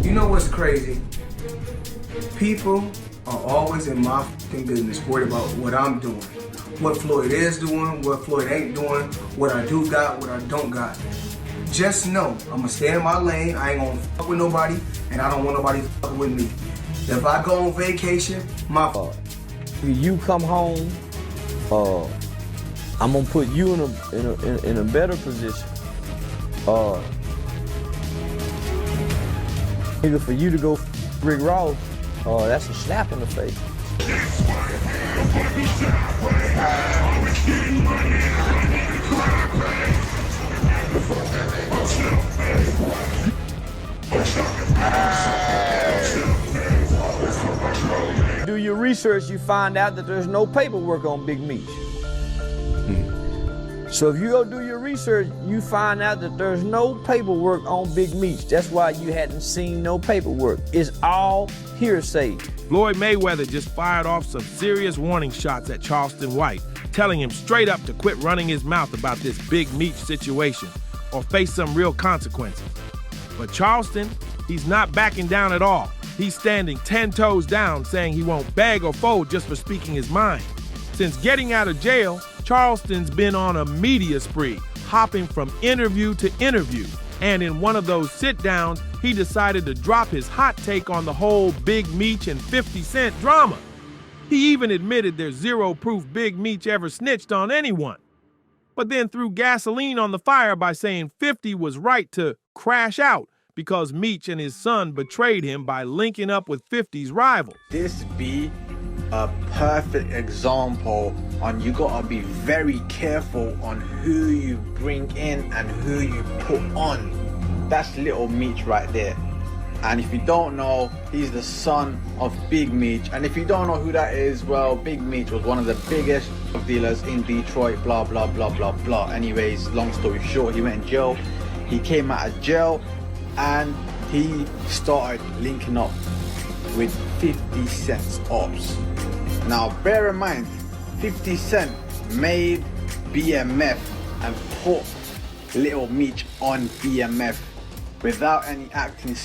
You know what's crazy? People are always in my fucking business, worried about what I'm doing, what Floyd is doing, what Floyd ain't doing, what I do got, what I don't got. Just know, I'm gonna stay in my lane, I ain't gonna fuck with nobody, and I don't want nobody fucking with me. If I go on vacation, my fault. If you come home, I'm gonna put you in a better position. Nigga, for you to go Rick Ross, that's a slap in the face. Do your research, you find out that there's no paperwork on Big Meech. So if you go do your research, you find out that there's no paperwork on Big Meech. That's why you hadn't seen no paperwork. It's all hearsay. Floyd Mayweather just fired off some serious warning shots at Charleston White, telling him straight up to quit running his mouth about this Big Meech situation or face some real consequences. But Charleston, he's not backing down at all. He's standing 10 toes down, saying he won't beg or fold just for speaking his mind. Since getting out of jail, Charleston's been on a media spree, hopping from interview to interview. And in one of those sit-downs, he decided to drop his hot take on the whole Big Meech and 50 Cent drama. He even admitted there's zero proof Big Meech ever snitched on anyone. But then threw gasoline on the fire by saying 50 was right to crash out because Meech and his son betrayed him by linking up with 50's rivals. This be a perfect example on you gotta be very careful on who you bring in and who you put on. That's little Meech right there. And if you don't know, he's the son of Big Meech. And if you don't know who that is, well, Big Meech was one of the biggest drug dealers in Detroit, blah, blah, blah, blah, blah. Anyways, long story short, he went in jail. He came out of jail and he started linking up with 50 Cent's ops. Now, bear in mind, 50 Cent made BMF and put Little Meech on BMF without any acting.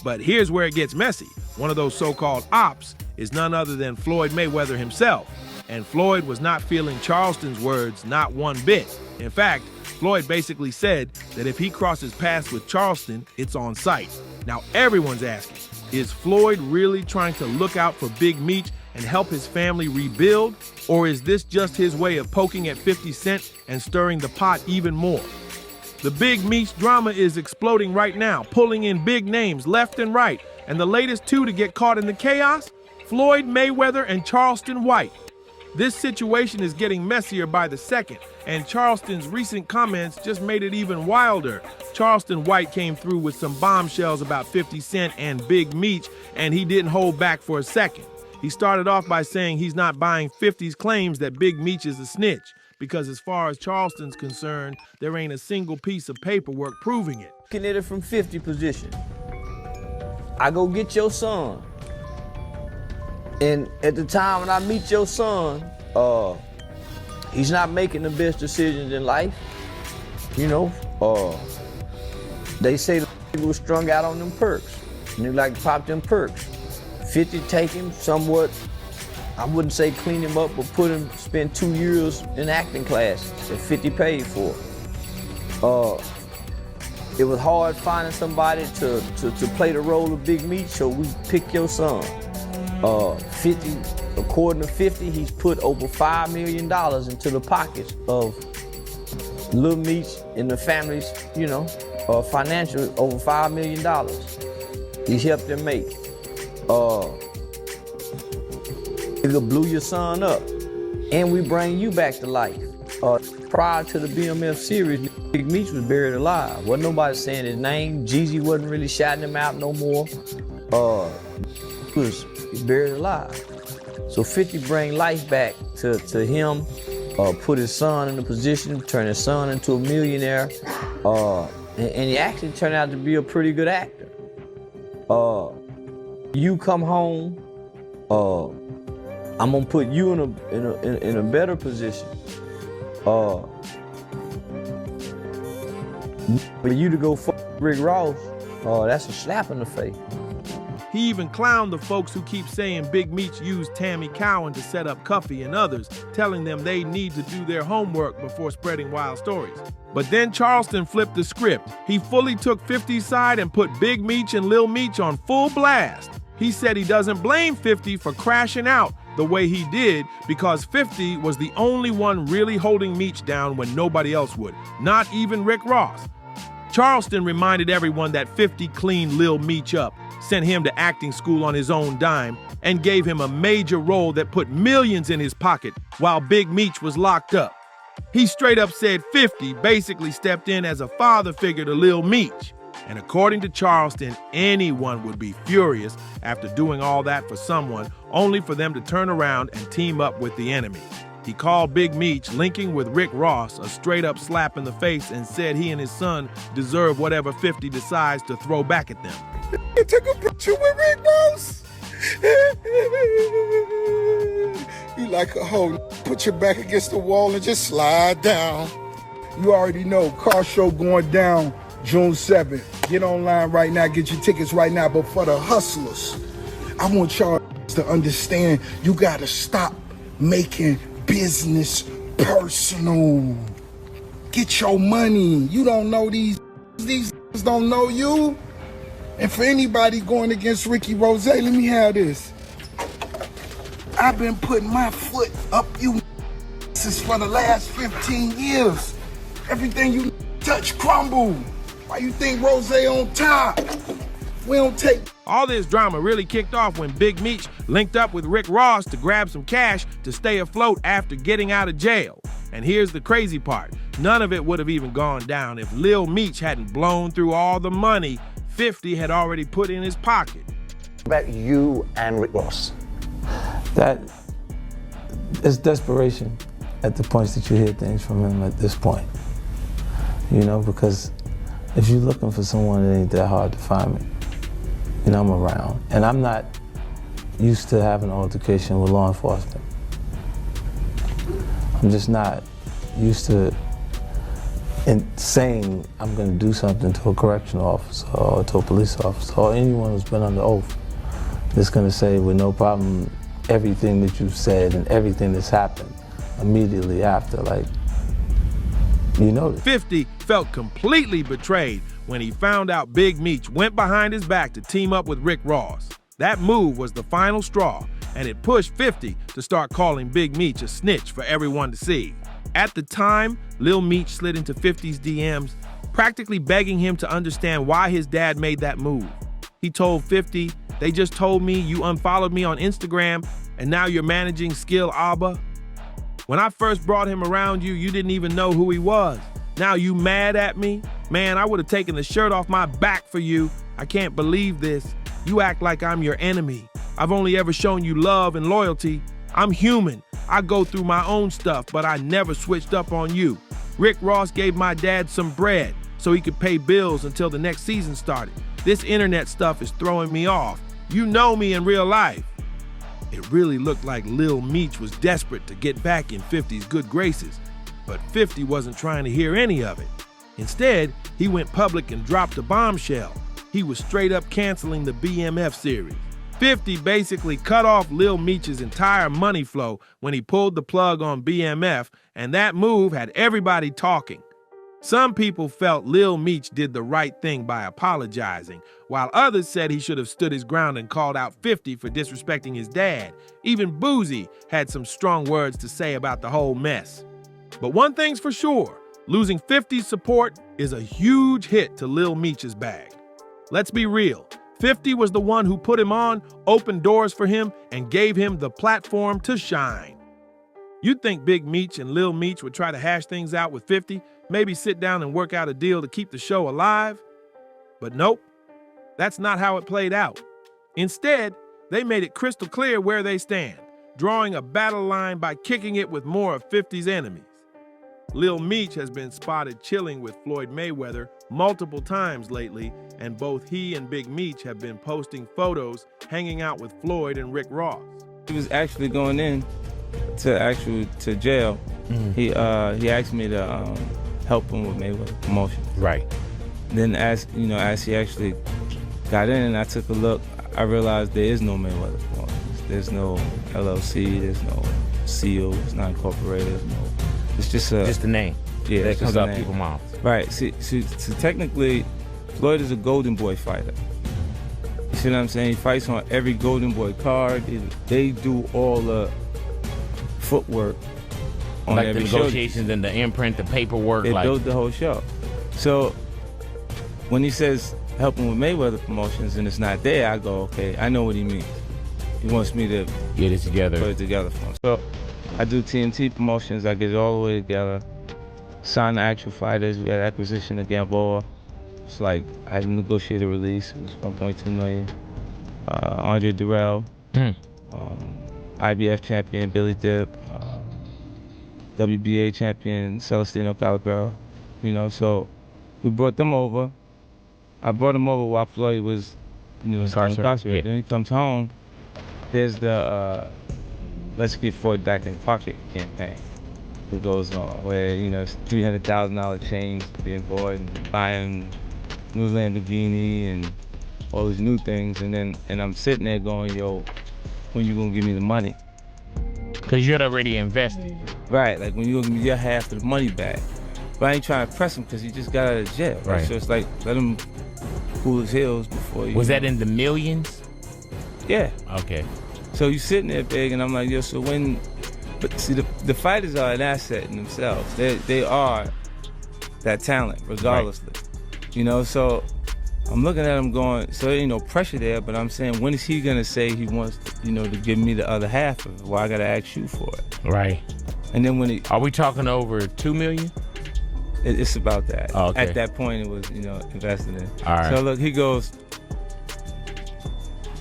But here's where it gets messy. One of those so-called ops is none other than Floyd Mayweather himself. And Floyd was not feeling Charleston's words, not one bit. In fact, Floyd basically said that if he crosses paths with Charleston, it's on sight. Now everyone's asking, is Floyd really trying to look out for Big Meech and help his family rebuild? Or is this just his way of poking at 50 Cent and stirring the pot even more? The Big Meech drama is exploding right now, pulling in big names left and right. And the latest two to get caught in the chaos? Floyd Mayweather and Charleston White. This situation is getting messier by the second, and Charleston's recent comments just made it even wilder. Charleston White came through with some bombshells about 50 Cent and Big Meech, and he didn't hold back for a second. He started off by saying he's not buying 50's claims that Big Meech is a snitch, because as far as Charleston's concerned, there ain't a single piece of paperwork proving it. Looking at it from 50 position. I go get your son. And at the time when I meet your son, he's not making the best decisions in life. You know, they say the was strung out on them perks. And they like to pop them perks. 50 take him somewhat, I wouldn't say clean him up, but spend 2 years in acting classes that 50 paid for. It was hard finding somebody to play the role of Big Meech, so we picked your son. 50, according to 50, he's put over $5 million into the pockets of Lil Meech and the family's, financial, over $5 million. He's helped them make. Nigga blew your son up, and we bring you back to life. Prior to the BMF series, Big Meech was buried alive. Wasn't nobody saying his name. Jeezy wasn't really shouting him out no more. He was buried alive. So 50 bring life back to him, put his son in a position, turn his son into a millionaire, and he actually turned out to be a pretty good actor. You come home, I'm gonna put you in a better position. For you to go fuck Rick Ross, Oh, that's a slap in the face. He even clowned the folks who keep saying Big Meech used Tammy Cowan to set up Cuffy and others, telling them they need to do their homework before spreading wild stories. But then Charleston flipped the script. He fully took 50's side and put Big Meech and Lil Meech on full blast. He said he doesn't blame 50 for crashing out the way he did because 50 was the only one really holding Meech down when nobody else would, not even Rick Ross. Charleston reminded everyone that 50 cleaned Lil Meech up, sent him to acting school on his own dime, and gave him a major role that put millions in his pocket while Big Meech was locked up. He straight up said 50 basically stepped in as a father figure to Lil Meech. And according to Charleston, anyone would be furious after doing all that for someone, only for them to turn around and team up with the enemy. He called Big Meech linking with Rick Ross a straight-up slap in the face and said he and his son deserve whatever 50 decides to throw back at them. I took a picture with Rick Ross. You like a hoe. Put your back against the wall and just slide down. You already know, car show going down June 7th. Get online right now, get your tickets right now. But for the hustlers, I want y'all to understand you gotta stop making business personal. Get your money. You don't know these don't know you. And for anybody going against Ricky Rose, let me have this. I've been putting my foot up you since for the last 15 years. Everything you touch crumble. Why you think Rose on top? We don't take... All this drama really kicked off when Big Meech linked up with Rick Ross to grab some cash to stay afloat after getting out of jail. And here's the crazy part. None of it would have even gone down if Lil Meech hadn't blown through all the money 50 had already put in his pocket. About you and Rick Ross. That is desperation at the points that you hear things from him at this point. You know, because if you're looking for someone, it ain't that hard to find me. You know, I'm around. And I'm not used to having an altercation with law enforcement. I'm just not used to saying I'm gonna do something to a correctional officer or to a police officer or anyone who's been under oath that's gonna say with no problem everything that you've said and everything that's happened immediately after, like, you know. 50 felt completely betrayed when he found out Big Meech went behind his back to team up with Rick Ross. That move was the final straw, and it pushed 50 to start calling Big Meech a snitch for everyone to see. At the time, Lil Meech slid into 50's DMs, practically begging him to understand why his dad made that move. He told 50, "They just told me you unfollowed me on Instagram and now you're managing Skill Abba. When I first brought him around you, you didn't even know who he was. Now you mad at me? Man, I would have taken the shirt off my back for you. I can't believe this. You act like I'm your enemy. I've only ever shown you love and loyalty. I'm human. I go through my own stuff, but I never switched up on you. Rick Ross gave my dad some bread so he could pay bills until the next season started. This internet stuff is throwing me off. You know me in real life." It really looked like Lil Meech was desperate to get back in 50's good graces, but 50 wasn't trying to hear any of it. Instead, he went public and dropped a bombshell. He was straight up canceling the BMF series. 50 basically cut off Lil Meech's entire money flow when he pulled the plug on BMF, and that move had everybody talking. Some people felt Lil Meech did the right thing by apologizing, while others said he should have stood his ground and called out 50 for disrespecting his dad. Even Boozy had some strong words to say about the whole mess. But one thing's for sure, losing 50's support is a huge hit to Lil Meech's bag. Let's be real. 50 was the one who put him on, opened doors for him, and gave him the platform to shine. You'd think Big Meech and Lil Meech would try to hash things out with 50, maybe sit down and work out a deal to keep the show alive. But nope, that's not how it played out. Instead, they made it crystal clear where they stand, drawing a battle line by kicking it with more of 50's enemies. Lil Meech has been spotted chilling with Floyd Mayweather multiple times lately, and both he and Big Meech have been posting photos hanging out with Floyd and Rick Ross. He was actually going in to jail. Mm-hmm. He asked me to help him with Mayweather promotion. Right. then as he actually got in and I took a look, I realized there is no Mayweather Promotions. There's no LLC, there's no seal, it's not incorporated, it's just the name. Yeah, that comes out people's mouths. Right. See, technically, Floyd is a Golden Boy fighter. You see what I'm saying? He fights on every Golden Boy card. They do all the footwork on like every the show. negotiations and the imprint, the paperwork. They built the whole show. So when he says helping with Mayweather Promotions and it's not there, I go, okay, I know what he means. He wants me to get it together. Put it together for him. So I do TNT Promotions. I get it all the way together. Sign the actual fighters. We had acquisition of Gamboa. It's like I had a negotiated release. It was 1.2 million. Andre Durrell, IBF champion Billy Dip, WBA champion Celestino Calabero. So we brought them over. I brought them over while Floyd was, incarcerated. Yeah. Then he comes home. There's the Let's Get Floyd Back in Pocket campaign. It goes on where it's $300,000 chains being bought and buying new Lamborghini and all these new things, and I'm sitting there going, yo, when you gonna give me the money? Cause you'd already invested. Right, like when you gonna give me your half of the money back? But I ain't trying to press him because he just got out of jail. Right. So it's like let him cool his heels before you. Was that in the millions? Yeah. Okay. So you sitting there big, and I'm like, yo, so when? But see, the fighters are an asset in themselves. They are that talent, regardlessly. Right. So I'm looking at him going, so there ain't no pressure there, but I'm saying, when is he gonna say he wants, to give me the other half of it? Well, I gotta ask you for it. Right. And then when are we talking over $2 million? It's about that. Oh, okay. At that point, it was, invested in. All right. So look, he goes,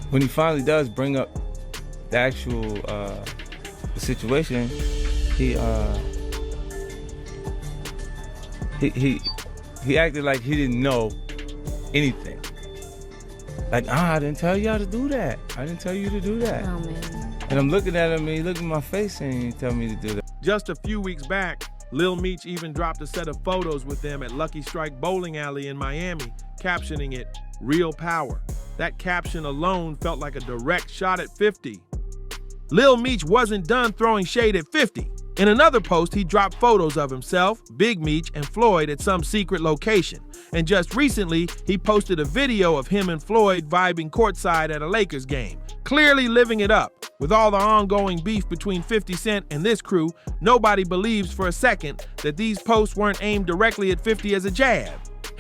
when he finally does bring up the actual the situation, he acted like he didn't know anything. Like, I didn't tell y'all to do that. I didn't tell you to do that. Oh, man. And I'm looking at him, and he looked in my face and he told me to do that. Just a few weeks back, Lil Meech even dropped a set of photos with them at Lucky Strike Bowling Alley in Miami, captioning it, "Real Power." That caption alone felt like a direct shot at 50. Lil Meech wasn't done throwing shade at 50. In another post, he dropped photos of himself, Big Meech, and Floyd at some secret location. And just recently, he posted a video of him and Floyd vibing courtside at a Lakers game, clearly living it up. With all the ongoing beef between 50 Cent and this crew, nobody believes for a second that these posts weren't aimed directly at 50 as a jab.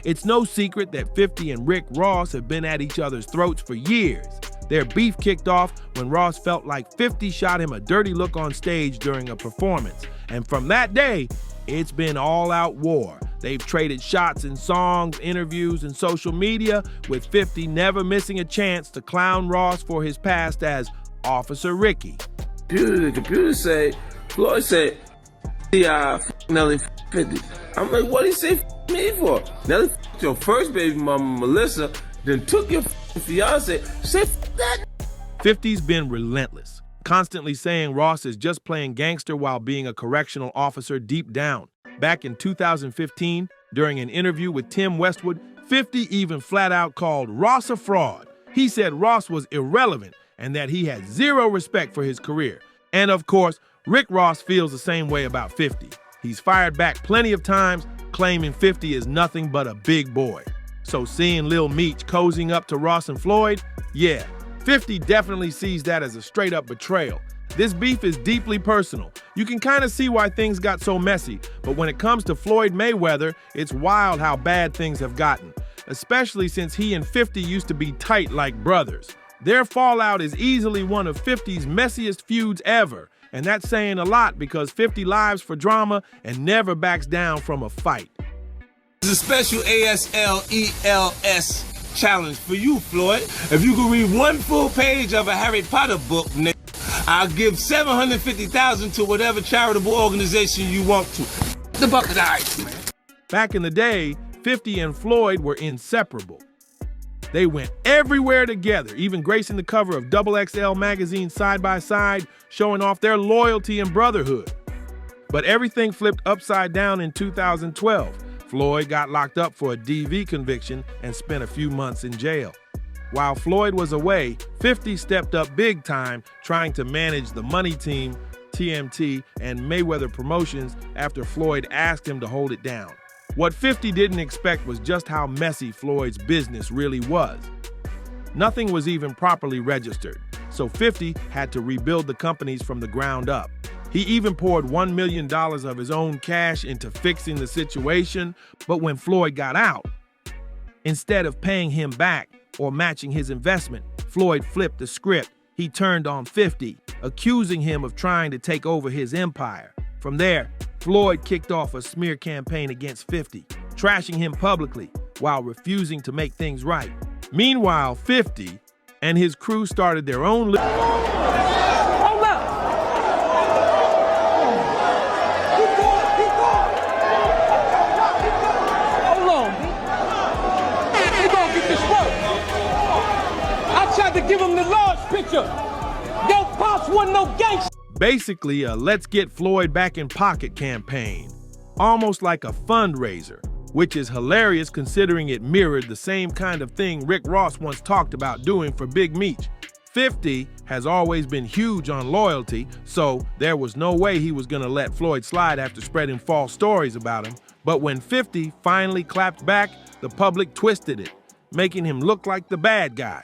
It's no secret that 50 and Rick Ross have been at each other's throats for years. Their beef kicked off when Ross felt like 50 shot him a dirty look on stage during a performance. And from that day, it's been all-out war. They've traded shots in songs, interviews, and social media, with 50 never missing a chance to clown Ross for his past as Officer Ricky. The computer say, Floyd said, Nelly 50. I'm like, what did he say me for? Nelly your first baby mama, Melissa, then took your fiance. Say that. 50's been relentless, constantly saying Ross is just playing gangster while being a correctional officer deep down. Back in 2015, during an interview with Tim Westwood, 50 even flat out called Ross a fraud. He said Ross was irrelevant and that he had zero respect for his career. And of course, Rick Ross feels the same way about 50. He's fired back plenty of times, claiming 50 is nothing but a big boy. So seeing Lil Meech cozying up to Ross and Floyd, yeah, 50 definitely sees that as a straight up betrayal. This beef is deeply personal. You can kind of see why things got so messy, but when it comes to Floyd Mayweather, it's wild how bad things have gotten, especially since he and 50 used to be tight like brothers. Their fallout is easily one of 50's messiest feuds ever, and that's saying a lot because 50 lives for drama and never backs down from a fight. It's a special ASLELS challenge for you, Floyd. If you can read one full page of a Harry Potter book, I'll give $750,000 to whatever charitable organization you want to. The bucket of ice, man. Back in the day, 50 and Floyd were inseparable. They went everywhere together, even gracing the cover of XXL magazine side by side, showing off their loyalty and brotherhood. But everything flipped upside down in 2012. Floyd got locked up for a DV conviction and spent a few months in jail. While Floyd was away, 50 stepped up big time trying to manage the money team, TMT, and Mayweather Promotions after Floyd asked him to hold it down. What 50 didn't expect was just how messy Floyd's business really was. Nothing was even properly registered, so 50 had to rebuild the companies from the ground up. He even poured $1 million of his own cash into fixing the situation, but when Floyd got out, instead of paying him back or matching his investment, Floyd flipped the script. He turned on 50, accusing him of trying to take over his empire. From there, Floyd kicked off a smear campaign against 50, trashing him publicly while refusing to make things right. Meanwhile, 50 and his crew started their own to give him the large picture. Yo, Pops wasn't no gangster. Basically a let's get Floyd back in pocket campaign, almost like a fundraiser, which is hilarious considering it mirrored the same kind of thing Rick Ross once talked about doing for Big Meech. 50 has always been huge on loyalty, so there was no way he was gonna let Floyd slide after spreading false stories about him. But when 50 finally clapped back, the public twisted it, making him look like the bad guy.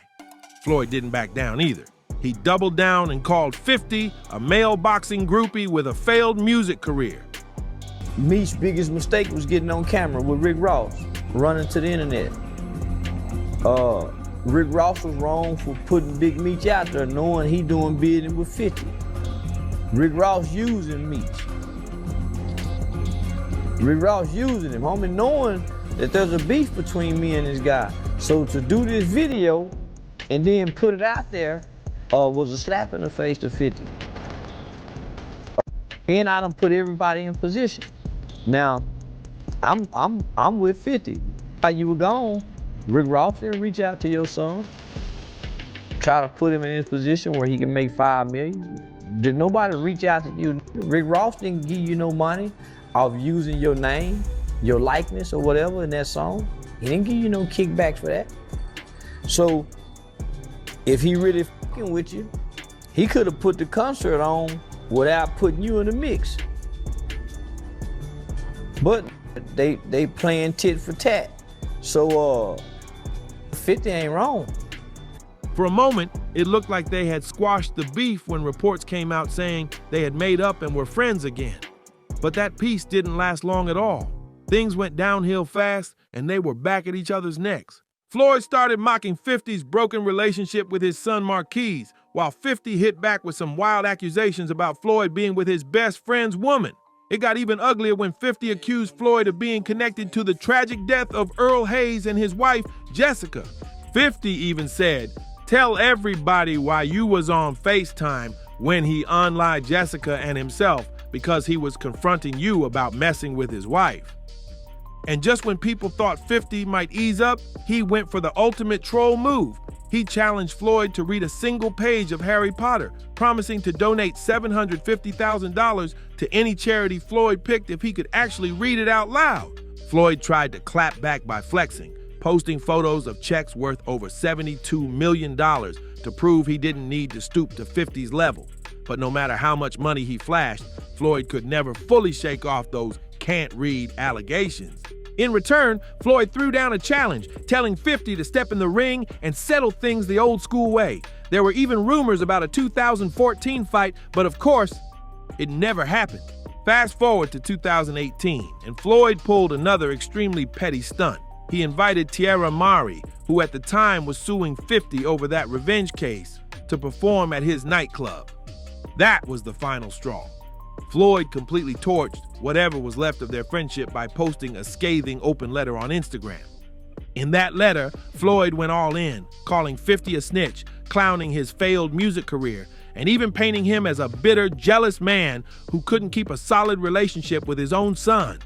Floyd didn't back down either. He doubled down and called 50 a male boxing groupie with a failed music career. Meech's biggest mistake was getting on camera with Rick Ross, running to the internet. Rick Ross was wrong for putting Big Meech out there knowing he doing business with 50. Rick Ross using Meech. Rick Ross using him, homie, knowing that there's a beef between me and this guy. So to do this video and then put it out there was a slap in the face to 50. And I done put everybody in position. Now, I'm with 50. While you were gone, Rick Ross didn't reach out to your son, try to put him in his position where he can make $5 million. Did nobody reach out to you? Rick Ross didn't give you no money off using your name, your likeness or whatever in that song. He didn't give you no kickbacks for that. So, if he really fucking with you, he could have put the concert on without putting you in the mix. But they playing tit for tat. So 50 ain't wrong. For a moment, it looked like they had squashed the beef when reports came out saying they had made up and were friends again. But that peace didn't last long at all. Things went downhill fast and they were back at each other's necks. Floyd started mocking 50's broken relationship with his son Marquise, while 50 hit back with some wild accusations about Floyd being with his best friend's woman. It got even uglier when 50 accused Floyd of being connected to the tragic death of Earl Hayes and his wife, Jessica. 50 even said, "Tell everybody why you was on FaceTime when he unlied Jessica and himself because he was confronting you about messing with his wife." And just when people thought 50 might ease up, he went for the ultimate troll move. He challenged Floyd to read a single page of Harry Potter, promising to donate $750,000 to any charity Floyd picked if he could actually read it out loud. Floyd tried to clap back by flexing, posting photos of checks worth over $72 million to prove he didn't need to stoop to 50's level. But no matter how much money he flashed, Floyd could never fully shake off those can't-read allegations. In return, Floyd threw down a challenge, telling 50 to step in the ring and settle things the old-school way. There were even rumors about a 2014 fight, but of course, it never happened. Fast forward to 2018, and Floyd pulled another extremely petty stunt. He invited Tierra Mari, who at the time was suing 50 over that revenge case, to perform at his nightclub. That was the final straw. Floyd completely torched whatever was left of their friendship by posting a scathing open letter on Instagram. In that letter, Floyd went all in, calling 50 a snitch, clowning his failed music career, and even painting him as a bitter, jealous man who couldn't keep a solid relationship with his own son.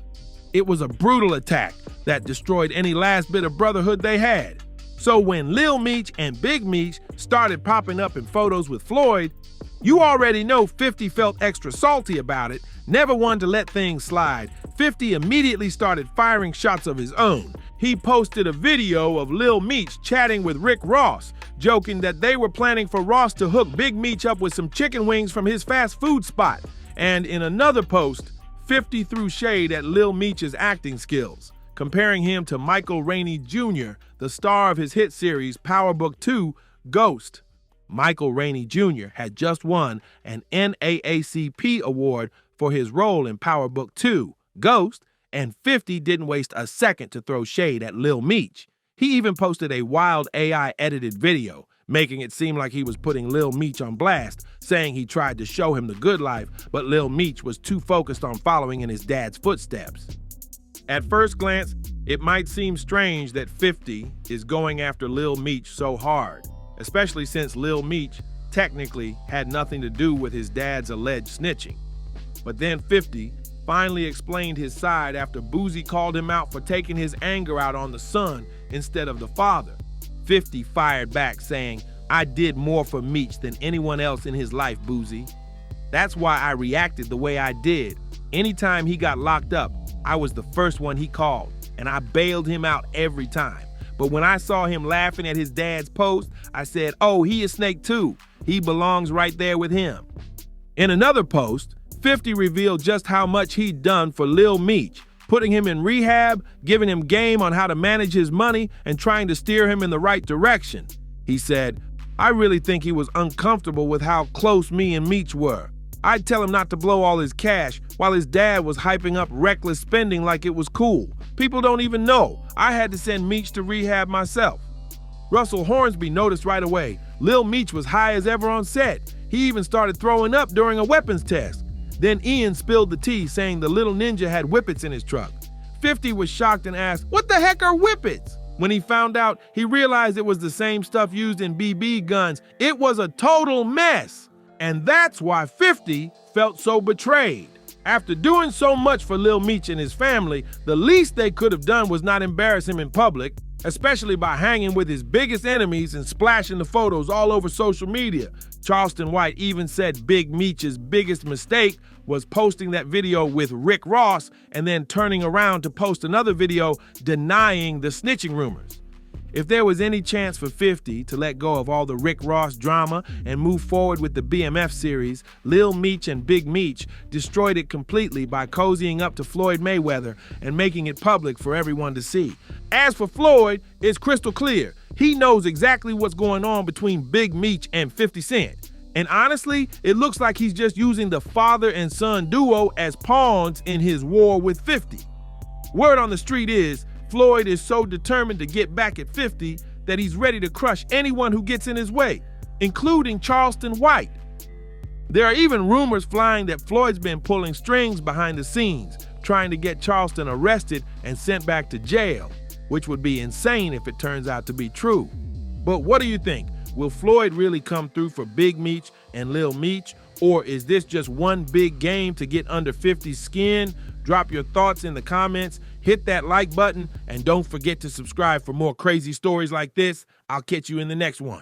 It was a brutal attack that destroyed any last bit of brotherhood they had. So when Lil Meech and Big Meech started popping up in photos with Floyd, you already know 50 felt extra salty about it, never wanted to let things slide, 50 immediately started firing shots of his own. He posted a video of Lil Meech chatting with Rick Ross, joking that they were planning for Ross to hook Big Meech up with some chicken wings from his fast food spot. And in another post, 50 threw shade at Lil Meech's acting skills, comparing him to Michael Rainey Jr., the star of his hit series Power Book 2, Ghost. Michael Rainey Jr. had just won an NAACP award for his role in Power Book 2, Ghost, and 50 didn't waste a second to throw shade at Lil Meech. He even posted a wild AI-edited video, making it seem like he was putting Lil Meech on blast, saying he tried to show him the good life, but Lil Meech was too focused on following in his dad's footsteps. At first glance, it might seem strange that 50 is going after Lil Meech so hard, especially since Lil Meech technically had nothing to do with his dad's alleged snitching. But then 50 finally explained his side after Boozy called him out for taking his anger out on the son instead of the father. 50 fired back saying, "I did more for Meech than anyone else in his life, Boozy. That's why I reacted the way I did. Anytime he got locked up, I was the first one he called, and I bailed him out every time. But when I saw him laughing at his dad's post, I said, oh, he a snake too. He belongs right there with him." In another post, 50 revealed just how much he'd done for Lil Meech, putting him in rehab, giving him game on how to manage his money, and trying to steer him in the right direction. He said, "I really think he was uncomfortable with how close me and Meech were. I'd tell him not to blow all his cash while his dad was hyping up reckless spending like it was cool. People don't even know. I had to send Meech to rehab myself." Russell Hornsby noticed right away Lil Meech was high as ever on set. He even started throwing up during a weapons test. Then Ian spilled the tea, saying the little ninja had whippets in his truck. 50 was shocked and asked, "What the heck are whippets?" When he found out, he realized it was the same stuff used in BB guns. It was a total mess. And that's why 50 felt so betrayed. After doing so much for Lil Meech and his family, the least they could have done was not embarrass him in public, especially by hanging with his biggest enemies and splashing the photos all over social media. Charleston White even said Big Meech's biggest mistake was posting that video with Rick Ross and then turning around to post another video denying the snitching rumors. If there was any chance for 50 to let go of all the Rick Ross drama and move forward with the BMF series, Lil Meech and Big Meech destroyed it completely by cozying up to Floyd Mayweather and making it public for everyone to see. As for Floyd, it's crystal clear. He knows exactly what's going on between Big Meech and 50 Cent. And honestly, it looks like he's just using the father and son duo as pawns in his war with 50. Word on the street is, Floyd is so determined to get back at 50 that he's ready to crush anyone who gets in his way, including Charleston White. There are even rumors flying that Floyd's been pulling strings behind the scenes, trying to get Charleston arrested and sent back to jail, which would be insane if it turns out to be true. But what do you think? Will Floyd really come through for Big Meech and Lil Meech? Or is this just one big game to get under 50's skin? Drop your thoughts in the comments, hit that like button, and don't forget to subscribe for more crazy stories like this. I'll catch you in the next one.